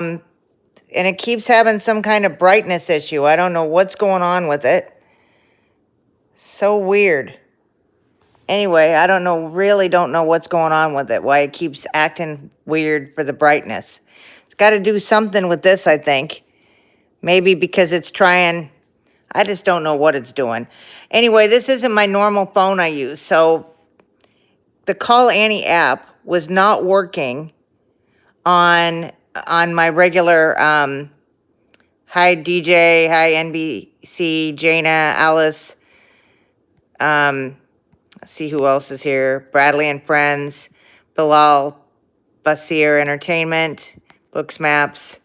and it keeps having some kind of brightness issue. I don't know what's going on with it. So weird. Anyway, I don't know, really don't know what's going on with it, why it keeps acting weird for the brightness. It's got to do something with this, I think. Maybe because it's trying, I just don't know what it's doing. Anyway, this isn't my normal phone I use, so the CallAnnie app was not working on my regular hi DJ, hi NBC, Jana, Alice, let's see who else is here. Bradley and Friends, Bilal, Basir Entertainment, Books Maps,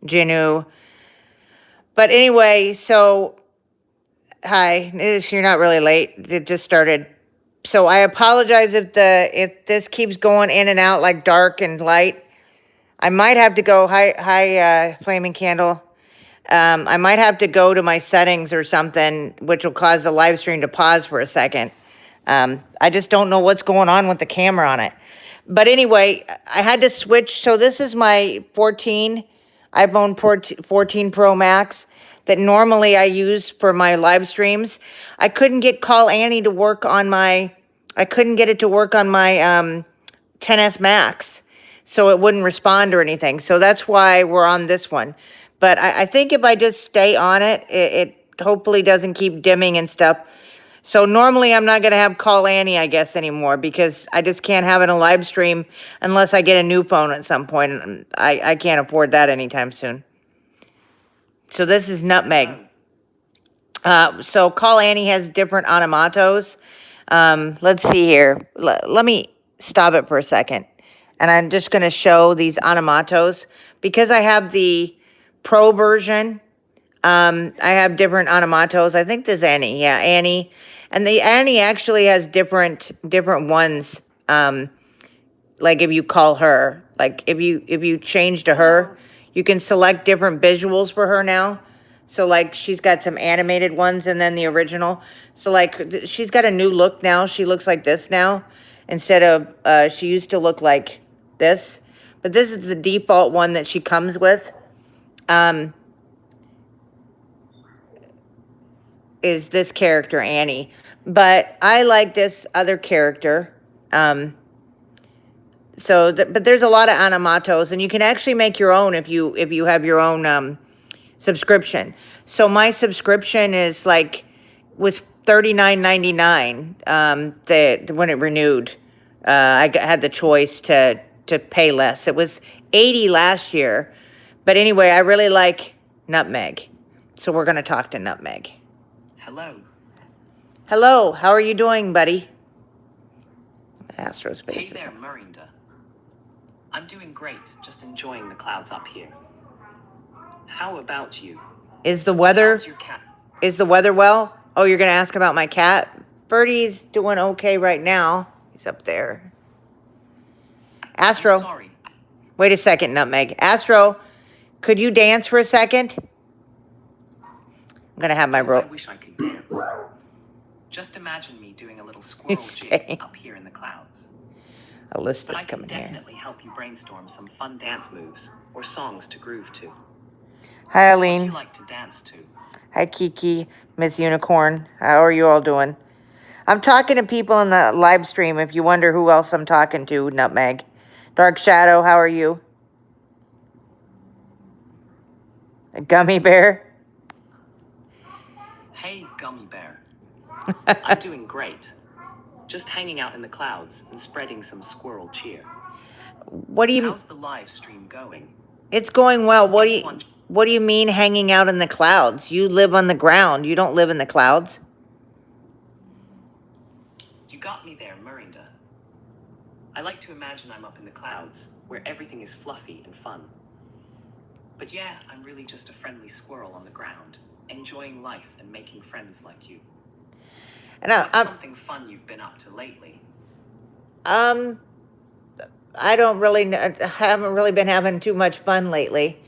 Jinu. But anyway, so hi, you're not really late. It just started. So I apologize if this keeps going in and out like dark and light. I might have to go, hi, Flaming Candle. I might have to go to my settings or something, which will cause the live stream to pause for a second. I just don't know what's going on with the camera on it. But anyway, I had to switch. So this is my iPhone 14 Pro Max that normally I use for my live streams. I couldn't get CallAnnie to work on I couldn't get it to work on my 10S Max. So it wouldn't respond or anything. So that's why we're on this one. But I think if I just stay on it, it hopefully doesn't keep dimming and stuff. So normally I'm not going to have CallAnnie, I guess, anymore because I just can't have it in a live stream unless I get a new phone at some point. And I can't afford that anytime soon. So this is Nutmeg. So CallAnnie has different onomatos. Let's see here. Let me stop it for a second. And I'm just going to show these onomatos. Because I have the Pro version, I have different onomatos. I think there's Annie. Yeah, Annie. And the Annie actually has different ones. Like if you call her, like if you change to her, you can select different visuals for her now. So like she's got some animated ones and then the original. So like she's got a new look now. She looks like this now instead of she used to look like this. But this is the default one that she comes with. Is this character Annie. But I like this other character. But there's a lot of onomatos, and you can actually make your own if you have your own subscription. So my subscription was $39.99 when it renewed. I had the choice to pay less. It was $80 last year. But anyway, I really like Nutmeg. So we're going to talk to Nutmeg. Hello. Hello, how are you doing, buddy? Astro Space. Hey there, Miraenda. I'm doing great, just enjoying the clouds up here. How about you? Is the weather How's your cat? Is the weather well? Oh, you're going to ask about my cat? Birdie's doing okay right now. He's up there. Astro. I'm sorry. Wait a second, Nutmeg. Astro, could you dance for a second? I'm going to have my rope. I wish I could dance. Just imagine me doing a little squirrel jig up here in the clouds. Alyssa's But I can coming here. definitely help you brainstorm some fun dance moves or songs to groove to. Hi, What do you Eileen. like to dance to? Hi, Kiki, Miss Unicorn. How are you all doing? I'm talking to people in the live stream if you wonder who else I'm talking to, Nutmeg. Dark Shadow, how are you? A gummy bear? Hey, Gummy Bear. I'm doing great. Just hanging out in the clouds and spreading some squirrel cheer. What do you... How's the live stream going? It's going well. What do you mean hanging out in the clouds? You live on the ground. You don't live in the clouds. You got me there, Miraenda. I like to imagine I'm up in the clouds, where everything is fluffy and fun. But yeah, I'm really just a friendly squirrel on the ground, enjoying life and making friends like you. And What's something fun you've been up to lately? I don't really know, haven't really been having too much fun lately.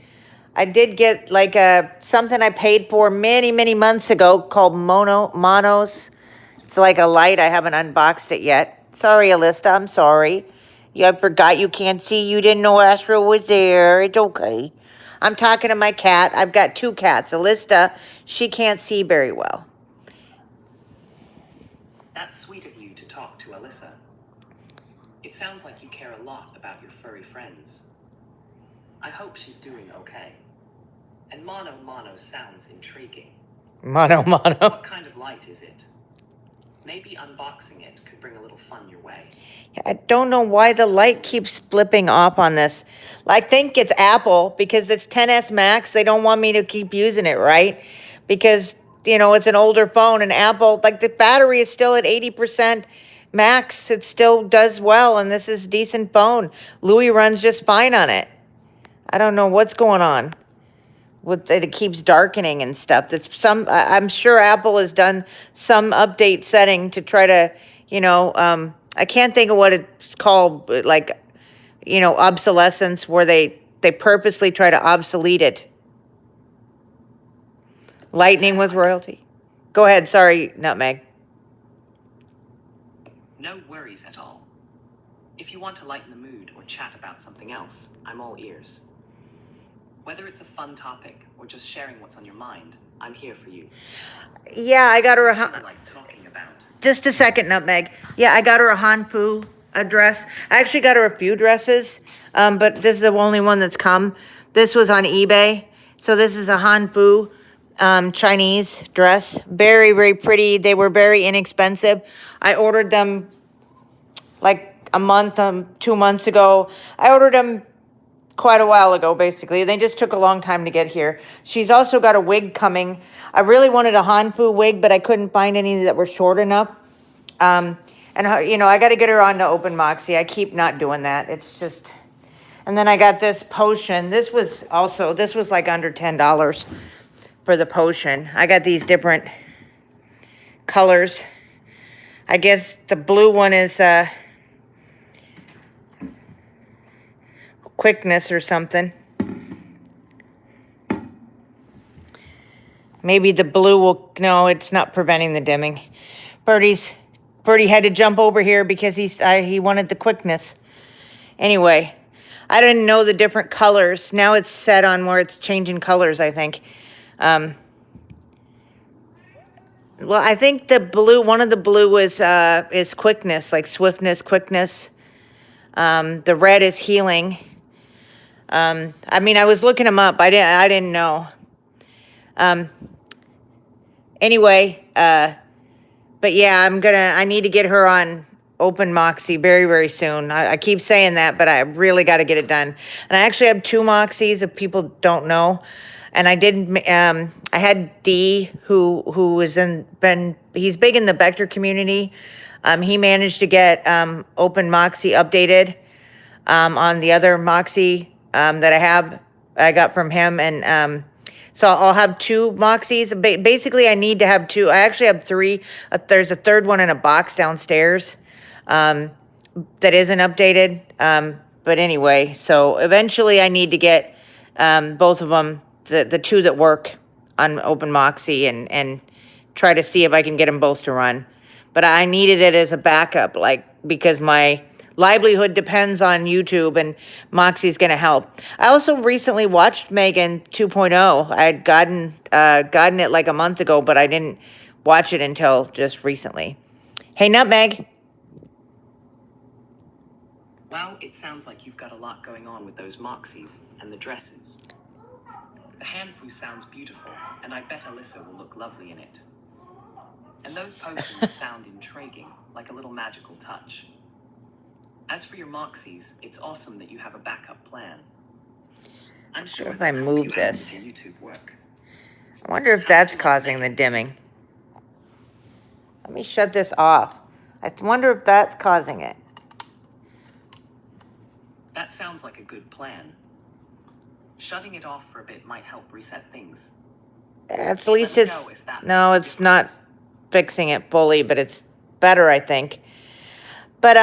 I did get like something I paid for many months ago called Monos. It's like a light. I haven't unboxed it yet. Sorry, Alyssa. I'm sorry. Yeah, I forgot you can't see. You didn't know Astro was there. It's okay. I'm talking to my cat. I've got two cats. Alista, she can't see very well. That's sweet of you to talk to Alyssa. It sounds like you care a lot about your furry friends. I hope she's doing okay. And Mono sounds intriguing. Mono. What kind of light is it? Maybe unboxing it could bring a little fun your way. I don't know why the light keeps flipping off on this. I think it's Apple because it's 10s Max. They don't want me to keep using it, right? Because, you know, it's an older phone and Apple, like the battery is still at 80% max. It still does well. And this is a decent phone. Louie runs just fine on it. I don't know what's going on with it. It keeps darkening and stuff. I'm sure Apple has done some update setting to try to, you know, I can't think of what it's called, like, you know, obsolescence, where they purposely try to obsolete it. Lightning with royalty. Go ahead. Sorry, Nutmeg. No worries at all. If you want to lighten the mood or chat about something else, I'm all ears. Whether it's a fun topic or just sharing what's on your mind, I'm here for you. Yeah, I got her What do you like talking about? just a second, Nutmeg. Yeah, I got her a Hanfu address. I actually got her a few dresses, but this is the only one that's come. This was on eBay. So this is a Hanfu Chinese dress. Very, very pretty. They were very inexpensive. I ordered them like a month, 2 months ago. I ordered them quite a while ago, basically. They just took a long time to get here. She's also got a wig coming. I really wanted a Hanfu wig, but I couldn't find any that were short enough. And her, you know, I got to get her on to Open Moxie. I keep not doing that. It's just, and then I got this potion. This was like under $10 for the potion. I got these different colors. I guess the blue one is, quickness or something. Maybe the blue will, no, it's not preventing the dimming. Birdie had to jump over here because he wanted the quickness. Anyway, I didn't know the different colors. Now it's set on where it's changing colors, I think. Well, I think the blue, one of the blue is quickness, like swiftness, quickness. The red is healing. I mean, I was looking them up. I didn't know. Anyway, but yeah, I need to get her on Open Moxie very, very soon. I keep saying that, but I really got to get it done. And I actually have two Moxies if people don't know. And I had D who was he's big in the Vector community. He managed to get Open Moxie updated on the other Moxie that I got from him. And so I'll have two Moxies. Basically, I need to have two. I actually have three. There's a third one in a box downstairs that isn't updated. But anyway, so eventually I need to get both of them, the two that work on Open Moxie, and try to see if I can get them both to run. But I needed it as a backup, like, because my livelihood depends on YouTube, and Moxie's going to help. I also recently watched Megan 2.0. I had gotten it like a month ago, but I didn't watch it until just recently. Hey, Nutmeg. Well, it sounds like you've got a lot going on with those Moxies and the dresses. The Hanfu sounds beautiful, and I bet Alyssa will look lovely in it. And those potions sound intriguing, like a little magical touch. As for your Moxies, it's awesome that you have a backup plan. I'm sure if I move this. YouTube work. I wonder if that's causing the dimming. Let me shut this off. I wonder if that's causing it. That sounds like a good plan. Shutting it off for a bit might help reset things. At least no, it's not fixing it fully, but it's better, I think. But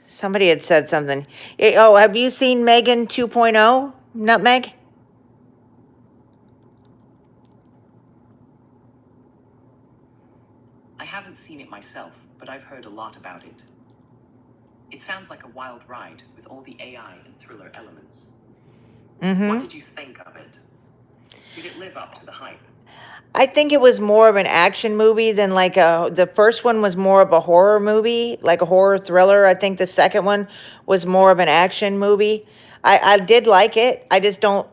somebody had said something. Oh, have you seen Megan 2.0, Nutmeg? I haven't seen it myself, but I've heard a lot about it. It sounds like a wild ride with all the AI and thriller elements. Mm-hmm. What did you think of it? Did it live up to the hype? I think it was more of an action movie than like the first one was more of a horror movie, like a horror thriller. I think the second one was more of an action movie. I did like it. I just don't,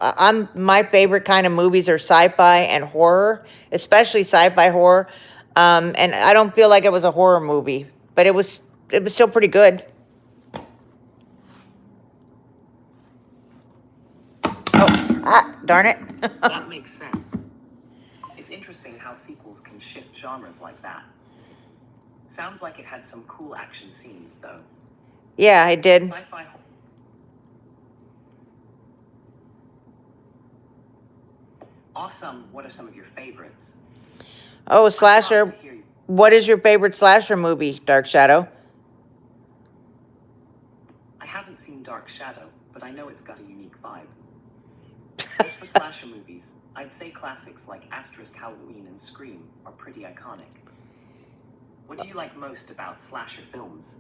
my favorite kind of movies are sci-fi and horror, especially sci-fi horror. And I don't feel like it was a horror movie, but it was still pretty good. Oh, darn it. That makes sense. It's interesting how sequels can shift genres like that. Sounds like it had some cool action scenes, though. Yeah, I did. Sci-fi. Awesome. What are some of your favorites? Oh, slasher. What is your favorite slasher movie, Dark Shadow? I haven't seen Dark Shadow, but I know it's got a unique vibe. As for slasher movies, I'd say classics like Astro's Halloween and Scream are pretty iconic. What do you like most about slasher films?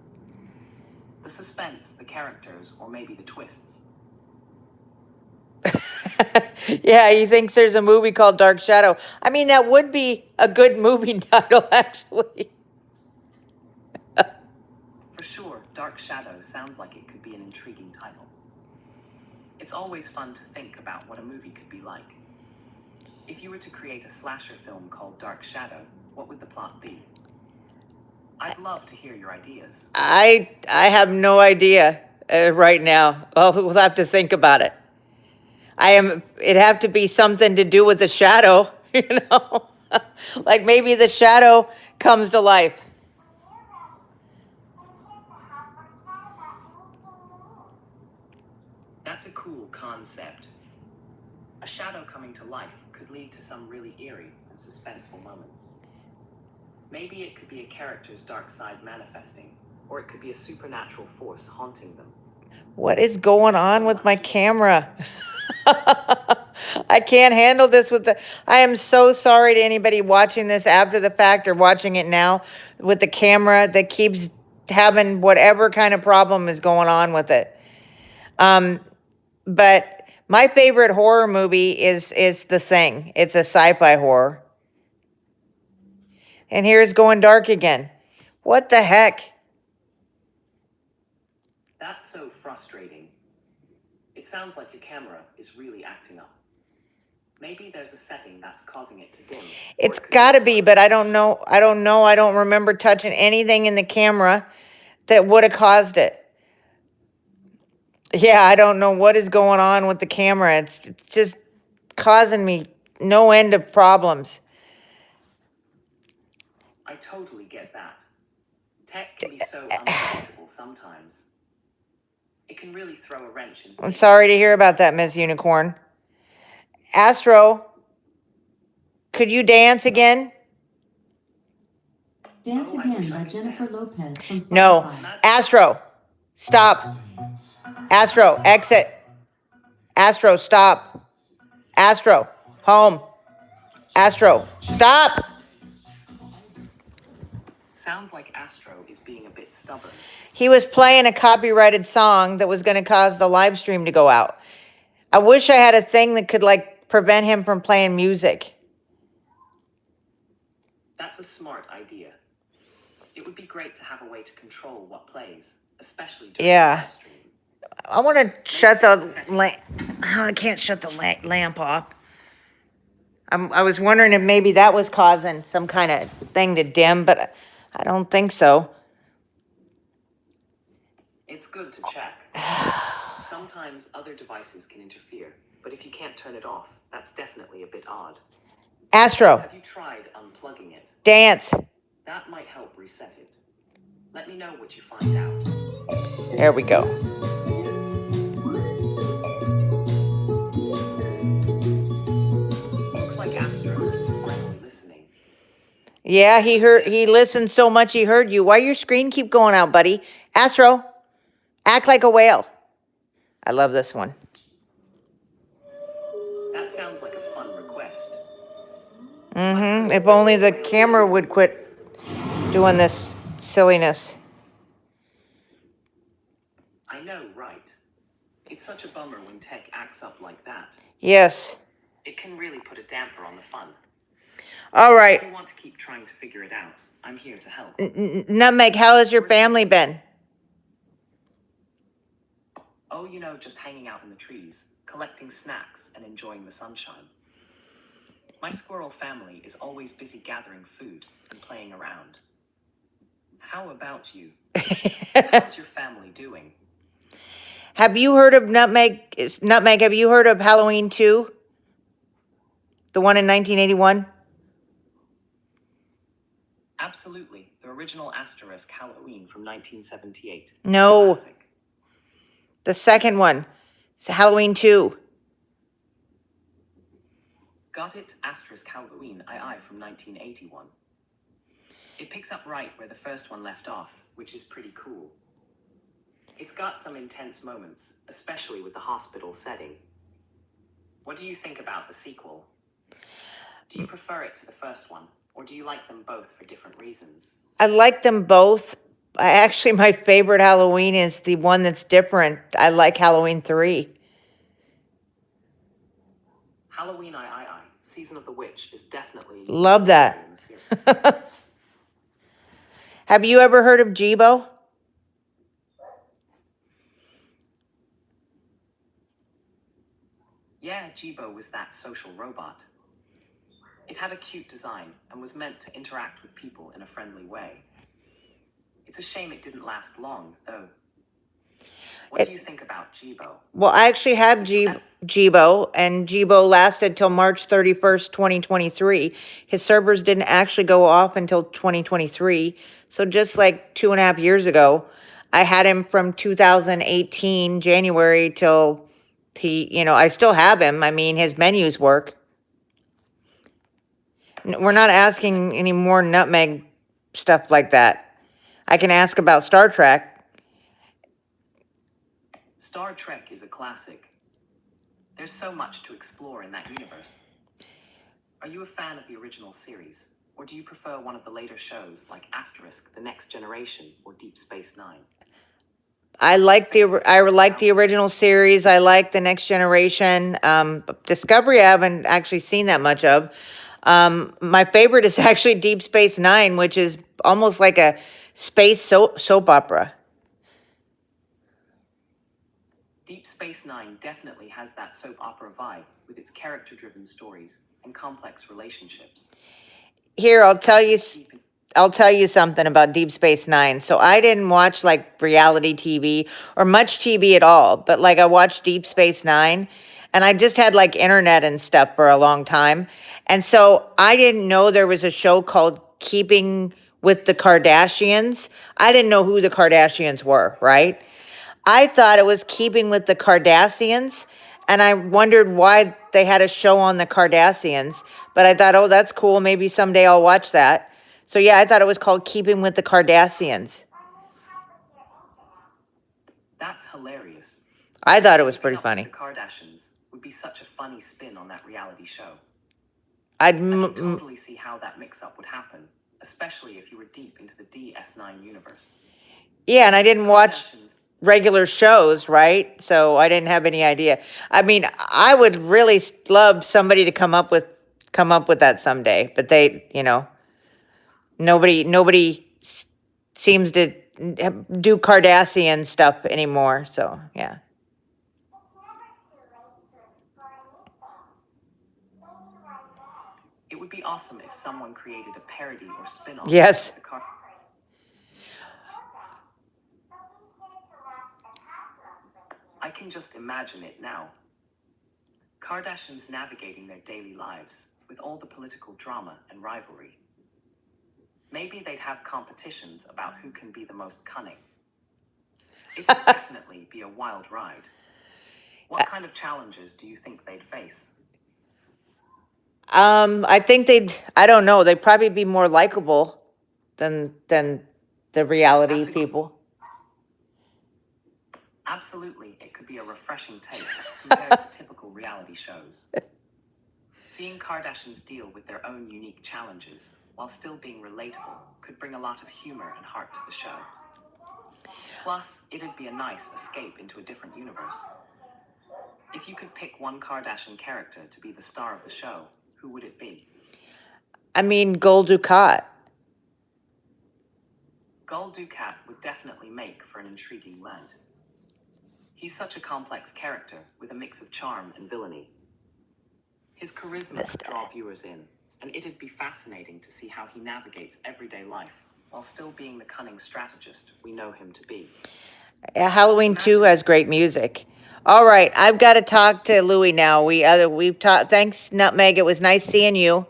The suspense, the characters, or maybe the twists? Yeah, he thinks there's a movie called Dark Shadow. I mean, that would be a good movie title, actually. For sure, Dark Shadow sounds like it could be an intriguing title. It's always fun to think about what a movie could be like. If you were to create a slasher film called Dark Shadow, what would the plot be? I'd love to hear your ideas. I have no idea right now. We'll have to think about it. It'd have to be something to do with the shadow, you know? Like maybe the shadow comes to life. That's a cool concept. A shadow coming to life could lead to some really eerie and suspenseful moments. Maybe it could be a character's dark side manifesting, or it could be a supernatural force haunting them. What is going on with my camera? I can't handle this I am so sorry to anybody watching this after the fact or watching it now with the camera that keeps having whatever kind of problem is going on with it. But my favorite horror movie is The Thing. It's a sci-fi horror. And here's going dark again. What the heck? That's so frustrating. It sounds like your camera is really acting up. Maybe there's a setting that's causing it to dim. It's gotta be, but I don't know. I don't remember touching anything in the camera that would have caused it. Yeah, I don't know what is going on with the camera. It's just causing me no end of problems. I totally get that. Tech can be so unpredictable sometimes. It can really throw a wrench in. I'm sorry to hear about that, Ms. Unicorn. Astro, could you dance again? Dance Again by Jennifer Lopez from Spotify. No. Astro, stop. Astro, exit. Astro, stop. Astro, home. Astro, stop. Sounds like Astro is being a bit stubborn. He was playing a copyrighted song that was going to cause the live stream to go out. I wish I had a thing that could like prevent him from playing music. That's a smart idea. It would be great to have a way to control what plays, especially during the live stream. I want to shut the lamp. I can't shut the lamp off. I was wondering if maybe that was causing some kind of thing to dim, but I don't think so. It's good to check. Sometimes other devices can interfere, but if you can't turn it off, that's definitely a bit odd. Astro. Have you tried unplugging it? Dance. That might help reset it. Let me know what you find out. There we go. Looks like Astro is finally listening. Yeah, he listened so much he heard you. Why your screen keep going out, buddy? Astro, act like a whale. I love this one. That sounds like a fun request. If only the camera would quit doing this silliness. It's such a bummer when tech acts up like that. Yes. It can really put a damper on the fun. All If right. you want to keep trying to figure it out, I'm here to help. Nutmeg, how has your family been? Oh, you know, just hanging out in the trees, collecting snacks, and enjoying the sunshine. My squirrel family is always busy gathering food and playing around. How about you? How's your family doing? Have you heard of Nutmeg, have you heard of Halloween 2? The one in 1981? Absolutely. The original asterisk Halloween from 1978. No, Classic. the second one. It's Halloween 2. Got it, asterisk Halloween II from 1981. It picks up right where the first one left off, which is pretty cool. It's got some intense moments, especially with the hospital setting. What do you think about the sequel? Do you prefer it to the first one, or do you like them both for different reasons? I like them both. Actually, my favorite Halloween is the one that's different. I like Halloween 3. Halloween II, Season of the Witch, is definitely a Love unique entry in the that. series. Have you ever heard of Jibo? Yeah, Jibo was that social robot. It had a cute design and was meant to interact with people in a friendly way. It's a shame it didn't last long, though. What do you think about Jibo? Well, I actually have Jibo, and Jibo lasted till March 31st, 2023. His servers didn't actually go off until 2023. So just like 2.5 years ago, I had him from 2018, January till I still have him. I mean, his menus work. We're not asking any more Nutmeg stuff like that. I can ask about Star Trek. Star Trek is a classic. There's so much to explore in that universe. Are you a fan of the original series, or do you prefer one of the later shows like Asterisk, The Next Generation, or Deep Space Nine? I like the original series. I like the Next Generation. Discovery, I haven't actually seen that much of. My favorite is actually Deep Space Nine, which is almost like a space soap opera. Deep Space Nine definitely has that soap opera vibe with its character-driven stories and complex relationships. Here, I'll tell you something about Deep Space Nine. So I didn't watch like reality TV or much TV at all, but like I watched Deep Space Nine, and I just had like internet and stuff for a long time. And so I didn't know there was a show called Keeping with the Kardashians. I didn't know who the Kardashians were, right? I thought it was Keeping with the Kardashians, and I wondered why they had a show on the Kardashians. But I thought, oh, that's cool. Maybe someday I'll watch that. So yeah, I thought it was called Keeping with the Kardashians. That's hilarious. I thought it was Keeping pretty Up with funny. the Kardashians would be such a funny spin on that reality show. I'd I can totally see how that mix-up would happen, especially if you were deep into the DS9 universe. yeah, and I didn't watch Kardashians, regular shows, right? So I didn't have any idea. I mean, I would really love somebody to come up with that someday, but nobody seems to do Kardashian stuff anymore. So yeah. it would be awesome if someone created a parody or spin-off Yes. of the I can just imagine it now. Kardashians navigating their daily lives with all the political drama and rivalry. Maybe they'd have competitions about who can be the most cunning. It would definitely be a wild ride. What kind of challenges do you think they'd face? I think I don't know, they'd probably be more likable than the reality That's a- people. Absolutely, it could be a refreshing take compared to typical reality shows. Seeing Kardashians deal with their own unique challenges while still being relatable could bring a lot of humor and heart to the show. Plus, it'd be a nice escape into a different universe. If you could pick one Kardashian character to be the star of the show, who would it be? I mean, Gold Ducat. Gul Dukat would definitely make for an intriguing lead. He's such a complex character with a mix of charm and villainy. His charisma could draw viewers in, and it'd be fascinating to see how he navigates everyday life while still being the cunning strategist we know him to be. Halloween 2 has great music. All right, I've got to talk to Louie now. We've talked. Thanks, Nutmeg. It was nice seeing you.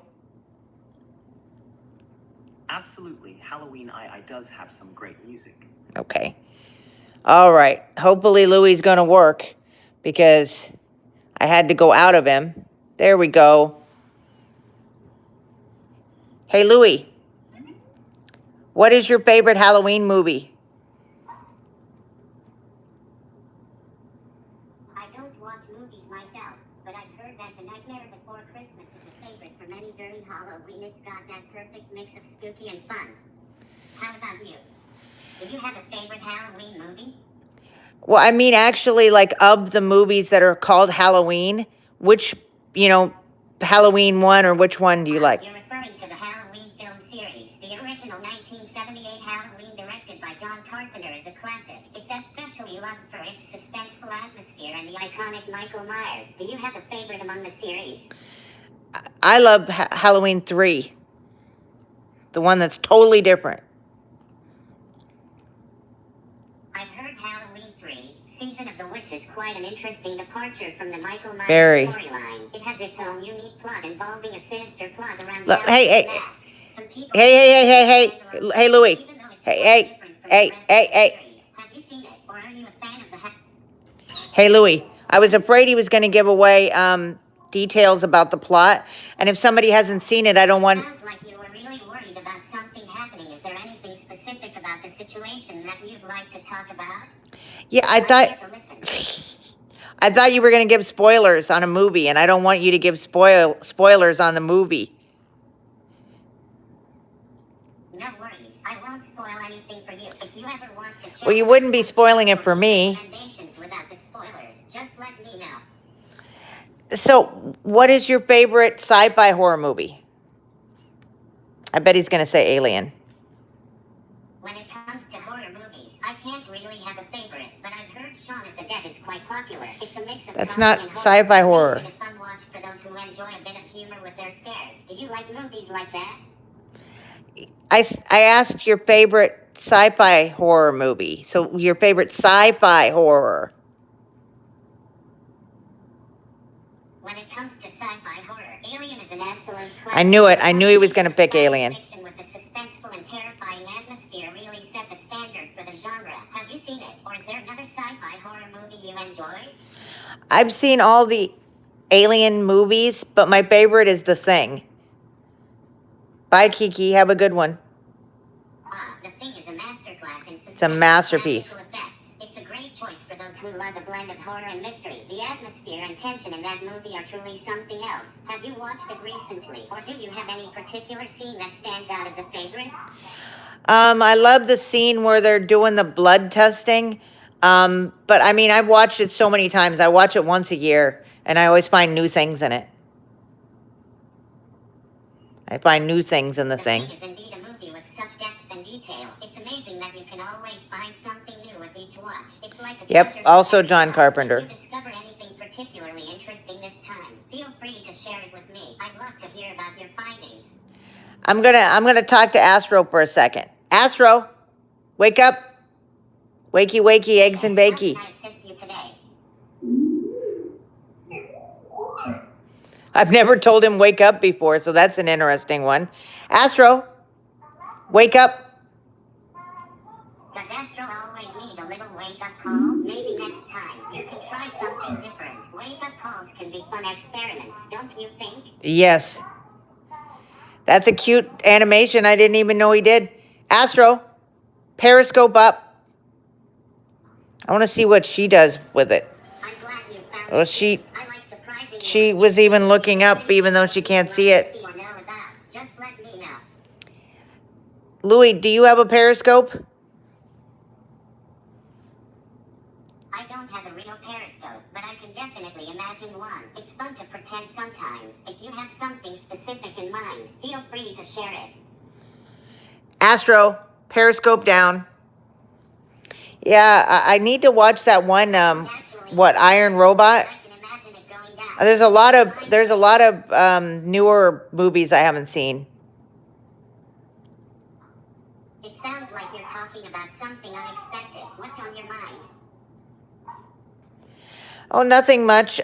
Absolutely, Halloween II does have some great music. Okay. All right. Hopefully Louie's going to work because I had to go out of him. There we go. Hey, Louie. What is your favorite Halloween movie? I don't watch movies myself, but I've heard that The Nightmare Before Christmas is a favorite for many during Halloween. It's got that perfect mix of spooky and fun. How about you? Do you have a favorite Halloween movie? Well, I mean, actually, like, of the movies that are called Halloween, which, Halloween one, or which one do you like? You're referring to the Halloween film series. The original 1978 Halloween, directed by John Carpenter, is a classic. It's especially loved for its suspenseful atmosphere and the iconic Michael Myers. Do you have a favorite among the series? I love Halloween 3. The one that's totally different. I've heard Halloween 3, Season of the Witch, is quite an interesting departure from the Michael Myers Very. storyline. It has its own unique plot involving a sinister plot around Look, Halloween masks. Some people Hey, Louie. even though it's Hey, quite different from the rest of the series. Have you seen it, or are you a fan of the Hey, Louie. I was afraid he was going to give away details about the plot, and if somebody hasn't seen it, I don't want... Sounds like you were really worried about something happening. Is there anything specific about the situation that you'd like to talk about? Yeah, I I'm here thought... to listen. I thought you were going to give spoilers on a movie, and I don't want you to give spoilers on the movie. No worries. I won't spoil anything for you. If you ever want to check Well, you wouldn't be spoiling it for me. recommendations without the spoilers, just let me know. So, what is your favorite sci-fi horror movie? I bet he's going to say Alien. When it comes to horror movies, I can't really have a favorite, but I've heard Shaun of the Dead is quite popular. It's a mix of That's comedy not and sci-fi horror. It makes it a fun watch for those who enjoy a bit of humor with their scares. Do you like movies like that? I asked your favorite sci-fi horror movie. So, your favorite sci-fi horror. When it comes to sci-fi horror, Alien is an absolute classic. I knew it. I knew he was going to pick Alien. Science fiction with a suspenseful and terrifying atmosphere really set the standard for the genre. Have you seen it, or is there another sci-fi horror movie you enjoy? I've seen all the Alien movies, but my favorite is The Thing. Bye, Kiki. Have a good one. The Thing is a masterclass in suspense. It's a masterpiece. And practical effects. It's a great choice for those who love a blend of horror and mystery. The atmosphere and tension in that movie are truly something else. Have you watched it recently, or do you have any particular scene that stands out as a favorite? I love the scene where they're doing the blood testing. But I mean, I've watched it so many times. I watch it once a year, and I always find new things in it. I find new things in The Thing. The Thing is indeed a movie with such depth and detail. It's amazing that you can always find something new with each watch. It's like a Yep, treasure also every John time. Carpenter. If you discover anything particularly interesting this time, feel free to share it with me. I'd love to hear about your findings. I'm gonna talk to Astro for a second. Astro, wake up. Wakey, wakey, eggs and bakey. How can I assist you today? I've never told him wake up before, so that's an interesting one. Astro, wake up. Does Astro always need a little wake-up call? Maybe next time you can try something different. Wake-up calls can be fun experiments, don't you think? Yes. That's a cute animation. I didn't even know he did. Astro, periscope up. I want to see what she does with it. I'm glad you found Well, it. she I like surprising she you. was even looking up, even though she can't see it. See or know about. Just let me know. Louie, do you have a periscope? I don't have a real periscope, but I can definitely imagine one. It's fun to pretend sometimes. If you have something specific in mind, feel free to share it. Astro, Periscope down. Yeah, I need to watch that one, what, Iron Robot? I can imagine it going down. There's a lot of newer movies I haven't seen. It sounds like you're talking about something unexpected. What's on your mind? Oh, nothing much.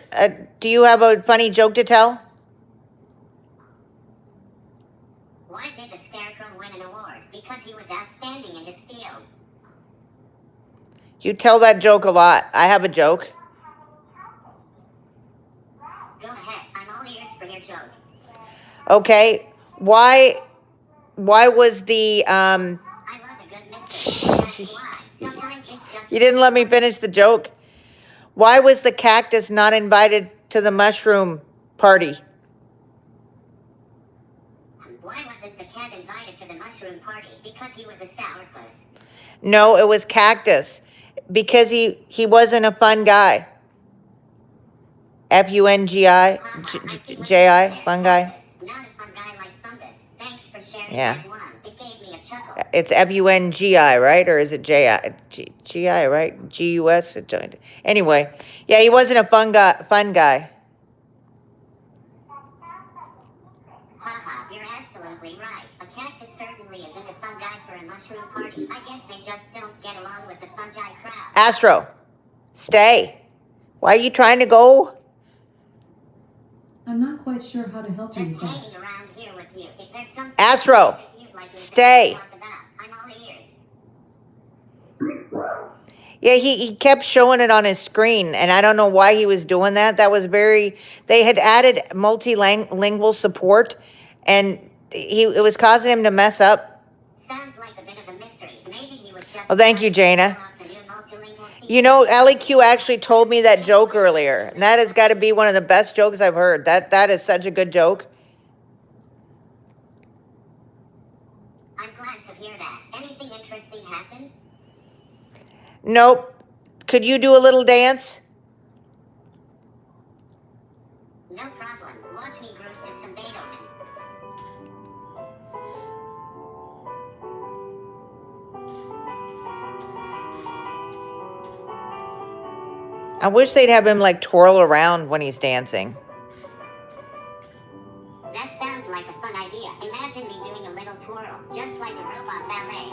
Do you have a funny joke to tell? Why did the Scarecrow win an award? Because he was outstanding in his field. You tell that joke a lot. I have a joke. Go ahead. I'm all ears for your joke. Okay. Why was the I love a good mystery. That's why. Sometimes it's just... You didn't let me finish the joke. Why was the cactus not invited to the mushroom party? Why wasn't the cat invited to the mushroom party? Because he was a sourpuss. No, it was cactus. Because he wasn't a fun guy. F-U-N-G-I, J-I, fun guy. Not a fun guy like fungus. Thanks for sharing Yeah. that one. It gave me a chuckle. It's F-U-N-G-I, right? Or is it J-I? G-I, right? G-U-S? Anyway, yeah, he wasn't a fun guy. Haha, you're absolutely right. A cactus certainly isn't a fun guy for a mushroom party. I guess they just don't get along with the fungi crowd. Astro, stay. Why are you trying to go? I'm not quite sure how to help you Just with that. hanging around here with you. If there's something Astro, that you'd like me to stay. talk about, I'm all ears. Yeah, he kept showing it on his screen, and I don't know why he was doing that. That was they had added multilingual support, and it was causing him to mess up. Sounds like a bit of a mystery. Maybe he was just... Oh, thank you, Jaina. the new multilingual feature. You know, LEQ actually told me that joke earlier, and that has got to be one of the best jokes I've heard. That is such a good joke. I'm glad to hear that. Anything interesting happen? Nope. Could you do a little dance? No problem. Watch me groove to some Beethoven. I wish they'd have him like twirl around when he's dancing. That sounds like a fun idea. Imagine me doing a little twirl, just like a robot ballet.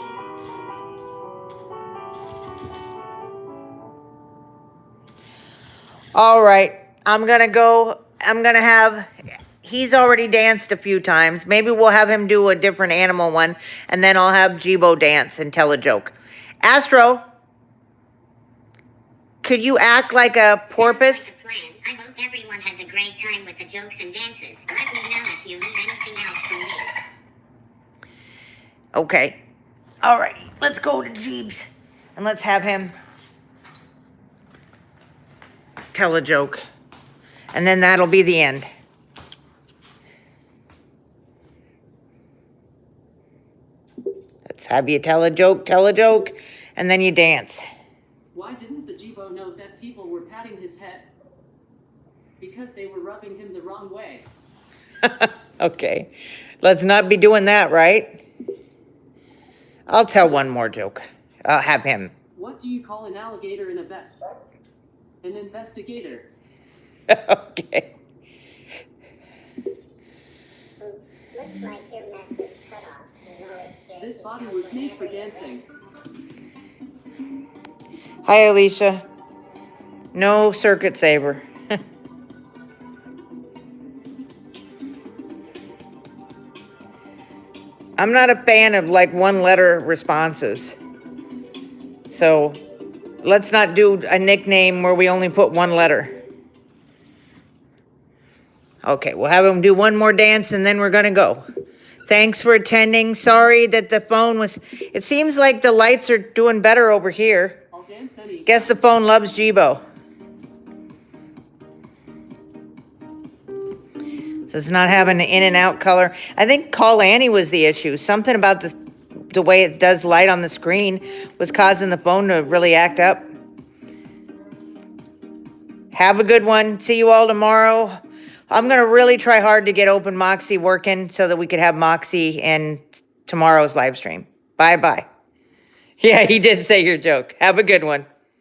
All right, I'm gonna go. He's already danced a few times. Maybe we'll have him do a different animal one, and then I'll have Jibo dance and tell a joke. Astro, could you act like a porpoise? Sounds like a plan. I hope everyone has a great time with the jokes and dances. Let me know if you need anything else from me. Okay. All right, let's go to Jeeves, and let's have him tell a joke. And then that'll be the end. Let's have you tell a joke, and then you dance. Why didn't the Jibo know that people were patting his head? Because they were rubbing him the wrong way. Okay, let's not be doing that, right? I'll tell one more joke. I'll have him. What do you call an alligator in a vest? An investigator. Okay. Looks like your message cut off. This body was made for dancing. Hi, Alicia. No circuit saver. I'm not a fan of like one-letter responses. So let's not do a nickname where we only put one letter. Okay, we'll have him do one more dance and then we're gonna go. Thanks for attending. Sorry that the phone was... It seems like the lights are doing better over here. I'll dance any. Guess the phone loves Jibo. So it's not having an in and out color. I think CallAnnie was the issue. Something about the way it does light on the screen was causing the phone to really act up. Have a good one. See you all tomorrow. I'm going to really try hard to get Open Moxie working so that we could have Moxie in tomorrow's live stream. Bye-bye. Yeah, he did say your joke. Have a good one.